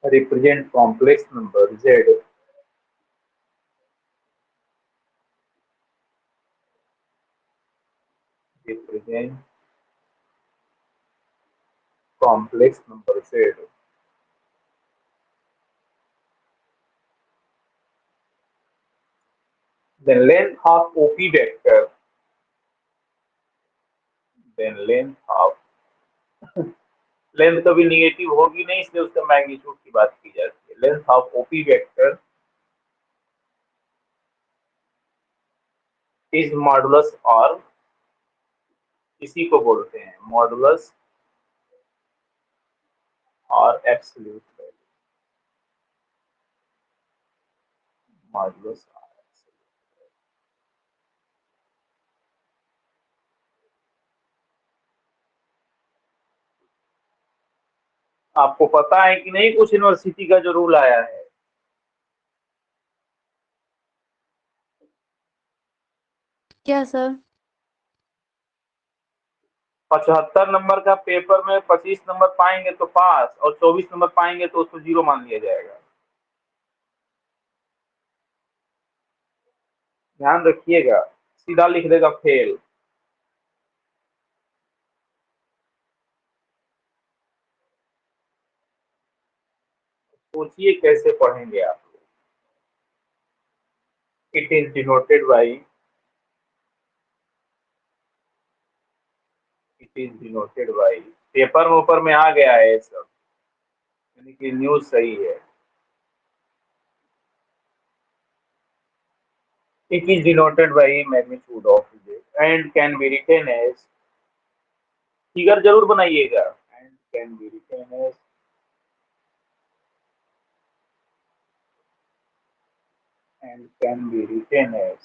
represent complex number z represent complex number z, then length of OP vector, then length of length कभी negative होगी नहीं, इसलिए उसका magnitude की बात की जाती है। Length of OP vector is modulus, और इसी को बोलते हैं मॉडुलस और एब्सोल्यूट वैल्यू, मॉडुलस और एब्सोल्यूट। आपको पता है कि नहीं कुछ यूनिवर्सिटी का जो रूल आया है, क्या सर? 75 नंबर का पेपर में 25 नंबर पाएंगे तो पास, और 24 नंबर पाएंगे तो उसको जीरो मान लिया जाएगा। ध्यान रखिएगा, सीधा लिख देगा फेल। सोचिए कैसे पढ़ेंगे आप लोग। It is denoted by, it is denoted by, paper ऊपर में आ गया है सब, यानी कि न्यूज सही है। It is denoted by magnitude of z and can be written as, figure जरूर बनाइएगा, and can be written as, and can be written as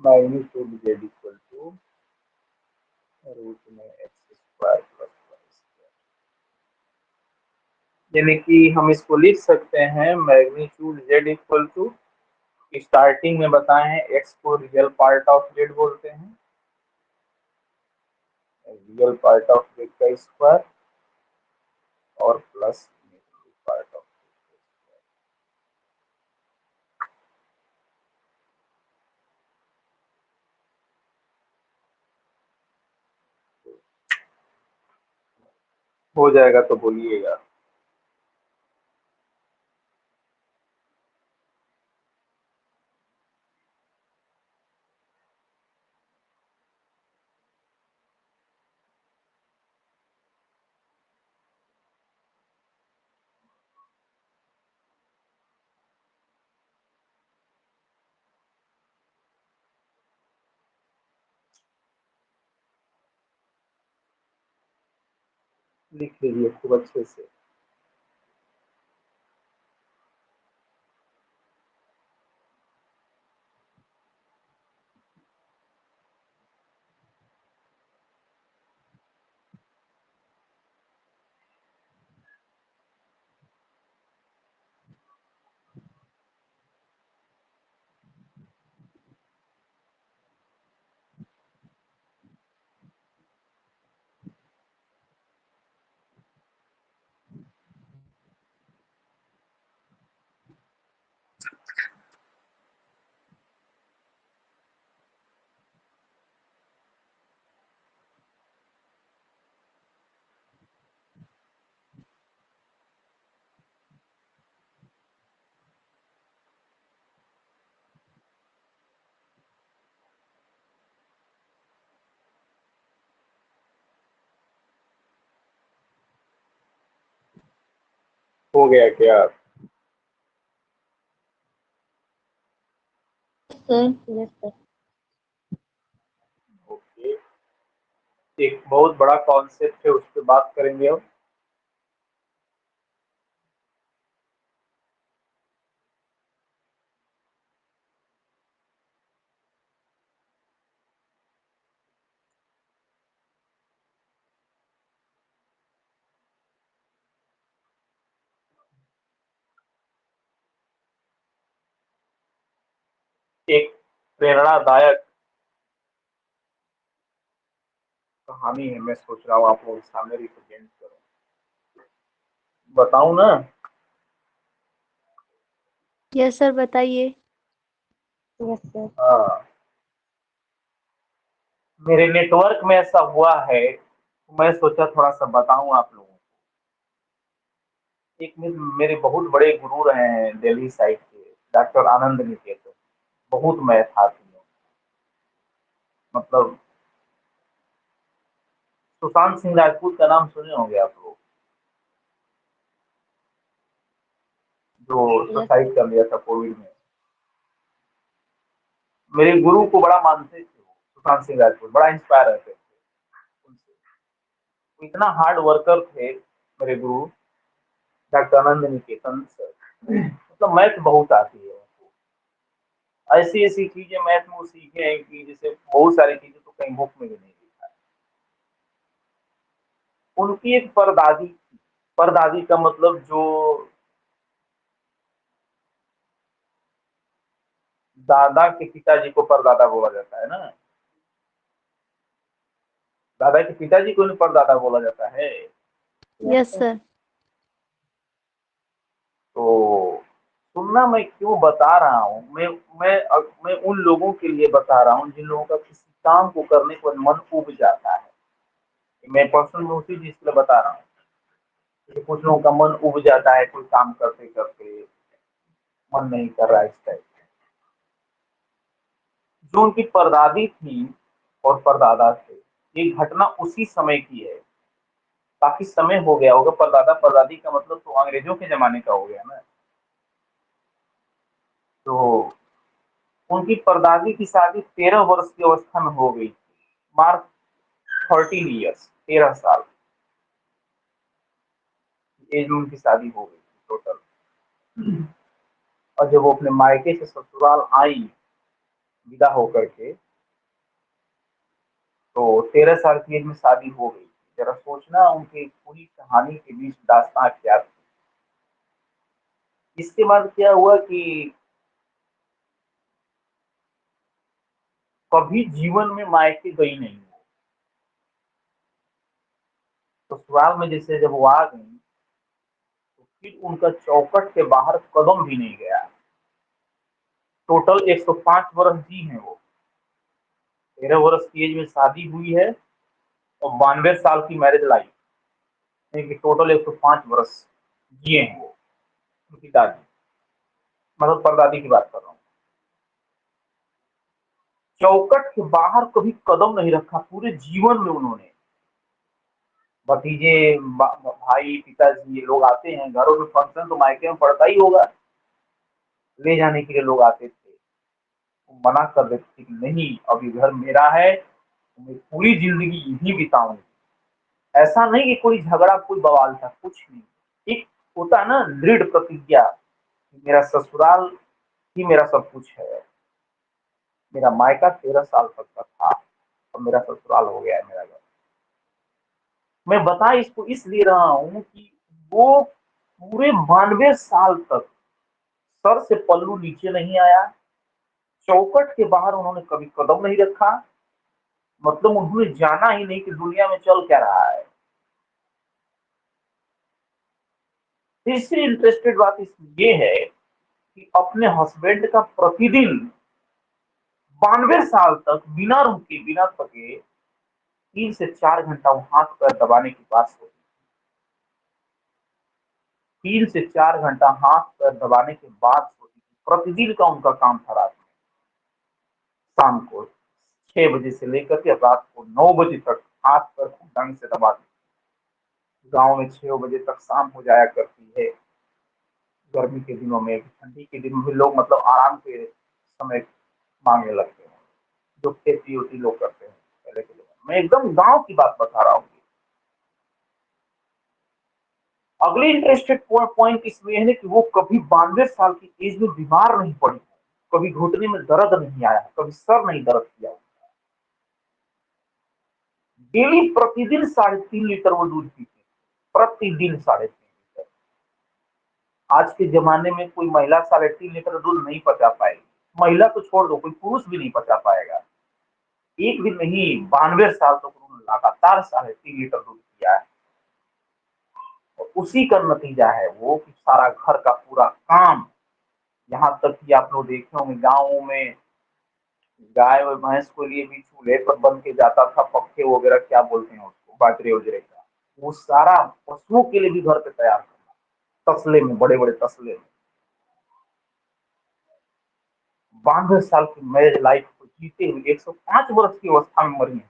magnitude z equal to root में x square plus y square, यानी कि हम इसको लिख सकते हैं magnitude z equal to, starting में बताए हैं एक्स को रियल पार्ट ऑफ z बोलते हैं, रियल पार्ट ऑफ z का स्क्वायर और प्लस पार्ट ऑफ, हो जाएगा तो बोलिएगा। लिख लीजिए खूब अच्छे से। हो गया क्या? ओके, एक बहुत बड़ा कॉन्सेप्ट है, उस पर बात करेंगे हम। एक प्रेरणादायक कहानी है, मैं सोच रहा हूँ आप लोगों के सामने रिप्रेजेंट करूँ। बताऊं ना? यस सर, बताइए। हाँ, मेरे नेटवर्क में ऐसा हुआ है, मैं सोचा थोड़ा सा बताऊं आप लोगों को। एक मेरे बहुत बड़े गुरु रहे हैं दिल्ली साइड के, डॉक्टर आनंद निकेतन। बहुत मैथ आती है, मतलब सुशांत सिंह राजपूत का नाम सुने होंगे आप लोग, जो सुसाइड कर लिया था कोविड में। मेरे गुरु को बड़ा मानते थे वो, सुशांत सिंह राजपूत, बड़ा इंस्पायर रहते थे उनसे। वो इतना हार्ड वर्कर थे मेरे गुरु डॉक्टर आनंद निकेतन सर। मतलब मैथ बहुत आती है उनको, ऐसी ऐसी चीजें मैथ में वो सीखे हैं कि जैसे बहुत सारी चीजें तो कहीं बुक में भी नहीं लिखा है। उनकी एक परदादी, परदादी का मतलब जो दादा के पिताजी को परदादा बोला जाता है ना, दादा के पिताजी को नहीं परदादा बोला जाता है। Yes sir. तो सुनना, मैं क्यों बता रहा हूँ, मैं उन लोगों के लिए बता रहा हूँ जिन लोगों का किसी काम को करने पर मन उब जाता है। मैं पर्सनल में उसी चीज के लिए बता रहा हूँ कि कुछ लोगों का मन उब जाता है कोई काम करते करते, मन नहीं कर रहा है इस टाइप। जो उनकी परदादी थी और परदादा थे, ये घटना उसी समय की है। काफी समय हो गया होगा, परदादा परदादी का मतलब तो अंग्रेजों के जमाने का हो गया ना। तो उनकी परदादी की शादी 13 वर्ष की अवस्था में हो गई थी। मार्क 13 ईयर्स, 13 साल एज में उनकी शादी हो गई थी टोटल। और जब वो अपने मायके से ससुराल आई विदा होकर के, तो 13 साल की एज में शादी हो गई। जरा सोचना उनकी पूरी कहानी के बीच दास्तां क्या थी। इसके बाद क्या हुआ कि कभी जीवन में मायके गई नहीं वो। ससुराल में जैसे जब वो आ गई, तो फिर उनका चौखट के बाहर कदम भी नहीं गया। टोटल 105 वर्ष जी हैं वो। 13 वर्ष की एज में शादी हुई है और 92 साल की मैरिज लाइफ, यानी कि टोटल 105 वर्ष जिए हैं वो, उनकी दादी, मतलब परदादी की बात कर रहा हूँ। चौखट के बाहर कभी कदम नहीं रखा पूरे जीवन में उन्होंने। भतीजे, भाई, पिताजी, ये लोग आते हैं घरों में, फंक्शन तो मायके में पड़ता ही होगा, ले जाने के लिए लोग आते थे। वो मना कर देते थे कि नहीं, अब ये घर मेरा है, मैं पूरी जिंदगी यहीं बिताऊंगी। ऐसा नहीं कि कोई झगड़ा कोई बवाल था, कुछ नहीं। एक होता है ना दृढ़ प्रतिज्ञा, मेरा ससुराल ही मेरा सब कुछ है। मेरा मायका 13 साल तक का था और मेरा ससुराल हो गया है मेरा घर। मैं बता इसको इसलिए रहा हूँ कि वो पूरे 92 साल तक सर से पल्लू नीचे नहीं आया, चौखट के बाहर उन्होंने कभी कदम नहीं रखा। मतलब उन्होंने जाना ही नहीं कि दुनिया में चल क्या रहा है। तीसरी इंटरेस्टेड बात इसमें ये है कि अपने हस्बैंड का प्रतिदिन 92 साल तक बिना रुके बिना थके 3 से 4 घंटा वो हाथ पैर दबाने की बात होती। 3 से 4 घंटा हाथ पैर दबाने के बाद होती थी। प्रतिदिन का उनका काम था। रात में शाम को 6 बजे से लेकर के रात को 9 बजे तक हाथ पैर खूब ढंग से दबा। गांव में 6 बजे तक शाम हो जाया करती है। गर्मी के दिनों में, ठंडी के दिनों में लोग मतलब आराम के समय मांगने लगते हैं, जो खेती होती लोग करते हैं पहले के लोग। मैं एकदम गांव की बात बता रहा हूँ। अगली इंटरेस्टेड पॉइंट इसमें है कि वो कभी 92 साल की एज में बीमार नहीं पड़ी, कभी घुटने में दर्द नहीं आया, कभी सर नहीं दर्द किया। डेली प्रतिदिन 3.5 लीटर वो दूध पीते, प्रतिदिन 3.5 लीटर। आज के जमाने में कोई महिला 3.5 लीटर दूध नहीं पचा पाएगी। महिला तो छोड़ दो, कोई पुरुष भी नहीं पचा पाएगा। एक दिन नहीं, 92 साल तक उन्होंने लगातार 3.5 लीटर दूध पिया है। और उसी का नतीजा है वो कि सारा घर का पूरा काम, यहाँ तक कि आप लोग देखे होंगे गाँव में गाय और भैंस को लिए भी चूल्हे पर बन के जाता था, पक्के वगैरह क्या बोलते हैं उसको, बाजरे वजरे का, वो सारा पशुओं के लिए भी घर पे तैयार करना, तसले में, बड़े बड़े तसले में। 92 साल की मैरिज लाइफ को जीते हुए 105 वर्ष की अवस्था में मरी है।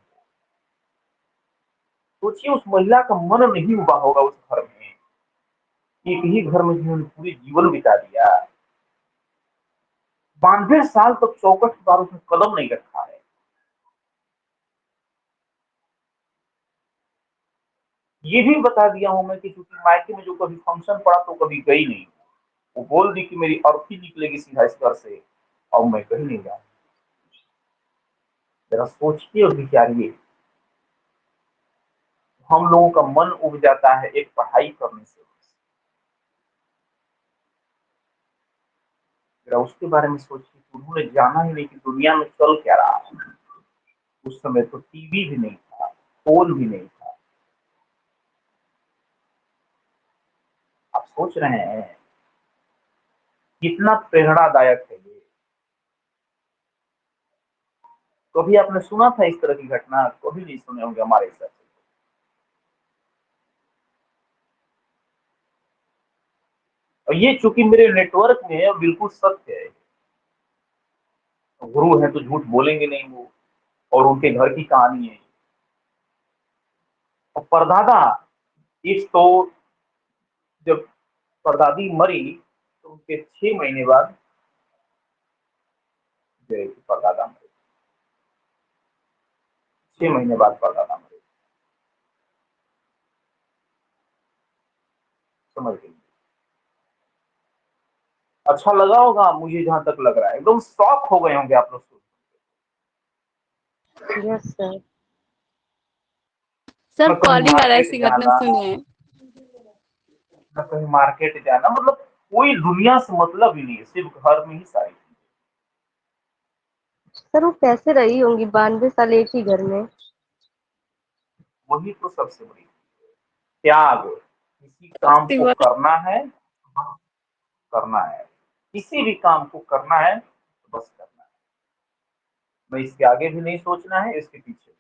सोचिए उस महिला का मन नहीं उबा होगा उस घर में। एक ही घर में जिन्होंने पूरी जीवन बिता दिया, 92 साल तक चौकट के बार उसने कदम नहीं रखा है। ये भी बता दिया हूं मैं कि चूंकि मायके में जो कभी फंक्शन पड़ा तो कभी गई नहीं। वो बोल दी कि मेरी अर्थी निकलेगी सीधा इस घर से और मैं कहीं नहीं जाऊंगी। जरा सोचिए और विचारिए, हम लोगों का मन उब जाता है एक पढ़ाई करने से। जरा उसके बारे में सोचिए कि उन्होंने जाना ही नहीं कि दुनिया में चल क्या रहा है। उस समय तो टीवी भी नहीं था, फोन भी नहीं था। आप सोच रहे हैं कितना प्रेरणादायक है ये। कभी आपने सुना था इस तरह की घटना? कभी नहीं सुने होंगे हमारे हिसाब से। और ये चूंकि मेरे नेटवर्क में है बिल्कुल सत्य है। गुरु है तो झूठ बोलेंगे नहीं वो, और उनके घर की कहानी है। और परदादा, एक तो जब परदादी मरी तो उनके 6 महीने बाद जो है कि परदादा मरे। 6 महीने बाद परदादा मरे। समझ गई? अच्छा लगा होगा, मुझे जहां तक लग रहा है एकदम शॉक हो गए होंगे आप लोग सुन के। Yes sir. सर न कहीं कॉलिंग आ रहा है, मार्केट सिंगर ने जाना, सुने। न कहीं मार्केट जाना, मतलब कोई दुनिया से मतलब ही नहीं है, सिर्फ घर में ही सारी चीजें। सर वो कैसे रही होंगी 92 साल एक ही घर में? वही तो सबसे बड़ी त्याग। किसी काम को करना है, करना है, किसी भी काम को करना है तो बस करना है। मैं इसके आगे भी नहीं सोचना है, इसके पीछे भी।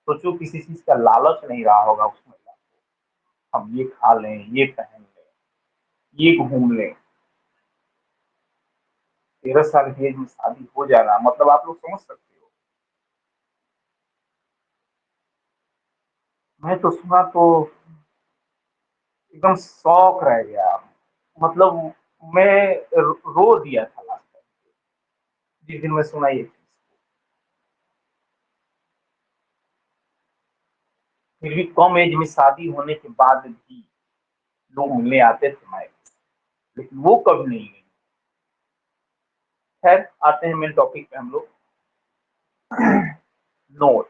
सोचो किसी चीज का लालच नहीं रहा होगा उस महिला को, हम ये खा लें, ये पहन लें, ये घूम लें। 13 साल की एज में शादी हो जाना मतलब आप लोग समझ सकते हो। मैं तो सुना तो एकदम शौक रह गया। मतलब मैं रो दिया था लास्ट टाइम जिस दिन मैं सुना ये चीज। फिर भी कम एज में शादी होने के बाद भी लोग मिलने आते थे माइक, लेकिन वो कभी नहीं मिले। खैर आते हैं मेन टॉपिक पे हम लोग। नोट,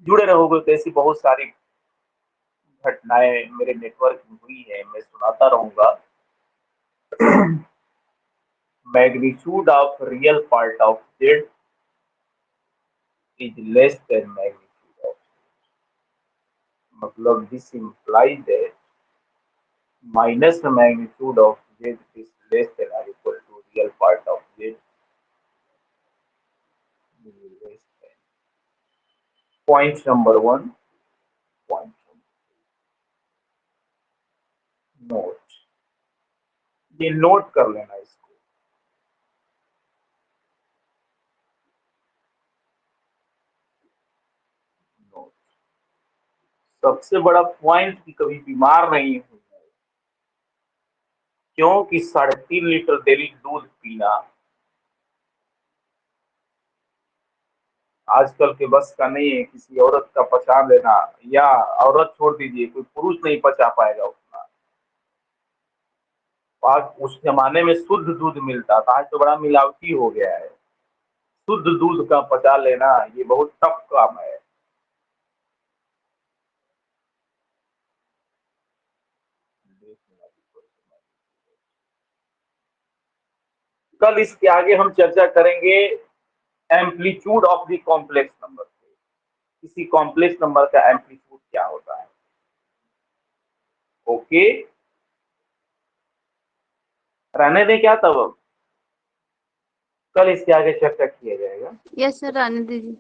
जुड़े रहोगे तो ऐसी बहुत सारी घटनाएं मेरे नेटवर्क में हुई है, मैं सुनाता रहूंगा। Magnitude of real part of z is less than magnitude of, मतलब this implies that minus the magnitude of z is less than or equal to real part of z is less than. Point number 1, point note, ये note कर लेना इसको। Note, सबसे बड़ा point कि कभी बीमार नहीं हुई है, क्योंकि 3.5 लीटर डेली दूध पीना आजकल के बस का नहीं है। किसी औरत का पचा लेना, या औरत छोड़ दीजिए, कोई पुरुष नहीं पचा पाएगा उतना। आज उस जमाने में शुद्ध दूध मिलता था, आज तो बड़ा मिलावटी हो गया है। शुद्ध दूध का पचा लेना ये बहुत टफ काम है। कल इसके आगे हम चर्चा करेंगे amplitude of the complex number. किसी कॉम्प्लेक्स नंबर का एम्पलीट्यूड क्या होता है। ओके, रहने दें क्या, तब कल इसके आगे चर्चा किया जाएगा। यस सर, आने दीजिए।